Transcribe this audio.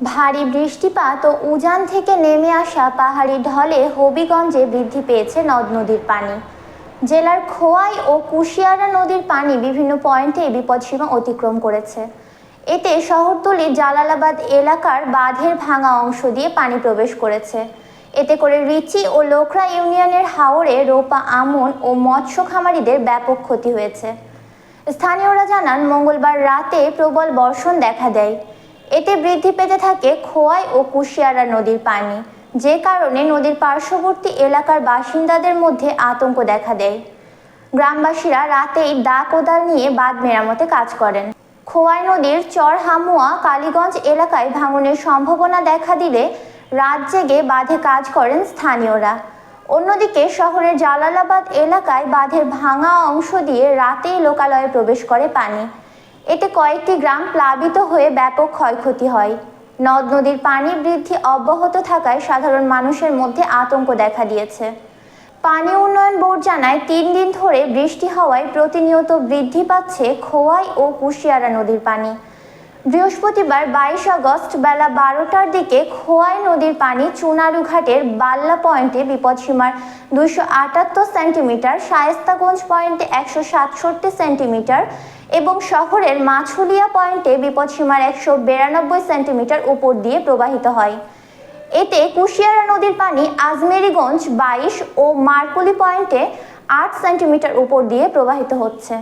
ভারী বৃষ্টিপাত ও উজান থেকে নেমে আসা পাহাড়ি ঢলে হবিগঞ্জে বৃদ্ধি পেয়েছে নদ নদীর পানি। জেলার খোয়াই ও কুশিয়ারা নদীর পানি বিভিন্ন পয়েন্টে বিপদসীমা অতিক্রম করেছে। এতে শহরতলির জালালাবাদ এলাকার বাঁধের ভাঙা অংশ দিয়ে পানি প্রবেশ করেছে। এতে করে রিচি ও লোকরা ইউনিয়নের হাওরে রোপা আমন ও মৎস্য খামারিদের ব্যাপক ক্ষতি হয়েছে। স্থানীয়রা জানান, মঙ্গলবার রাতে প্রবল বর্ষণ দেখা দেয়। এতে বৃদ্ধি পেতে থাকে খোয়াই ও কুশিয়ারা নদীর পানি, যে কারণে নদীর পার্শ্ববর্তী এলাকার বাসিন্দাদের মধ্যে আতঙ্ক দেখা দেয়। গ্রামবাসীরা রাতেই দা কোদাল নিয়ে বাঁধ মেরামতে কাজ করেন। খোয়াই নদীর চর হামুয়া কালীগঞ্জ এলাকায় ভাঙনের সম্ভাবনা দেখা দিলে রাত জেগে বাঁধে কাজ করেন স্থানীয়রা। অন্যদিকে শহরের জালালাবাদ এলাকায় বাঁধের ভাঙা অংশ দিয়ে রাতেই লোকালয়ে প্রবেশ করে পানি। এতে কয়েকটি গ্রাম প্লাবিত হয়ে ব্যাপক ক্ষয়ক্ষতি হয়। নদ নদীর পানি বৃদ্ধি অব্যাহত থাকায় সাধারণ মানুষের মধ্যে আতঙ্ক দেখা দিয়েছে। পানি উন্নয়ন বোর্ড জানায়, 3 দিন ধরে বৃষ্টি হওয়ায় প্রতিনিয়ত বৃদ্ধি পাচ্ছে খোয়াই ও কুশিয়ারা নদীর পানি। বৃহস্পতিবার 22 আগস্ট বেলা 12টার দিকে খোয়াই নদীর পানি চুনারুঘাটের বাল্লা পয়েন্টে বিপদসীমার 278 সেন্টিমিটার, শায়েস্তাগঞ্জ পয়েন্টে 167 সেন্টিমিটার এবং শহরের মাছুলিয়া পয়েন্টে বিপদসীমার 192 সেন্টিমিটার উপর দিয়ে প্রবাহিত হয়। এতে কুশিয়ারা নদীর পানি আজমেরীগঞ্জ 22 ও মারকুলি পয়েন্টে 8 সেন্টিমিটার উপর দিয়ে প্রবাহিত হচ্ছে।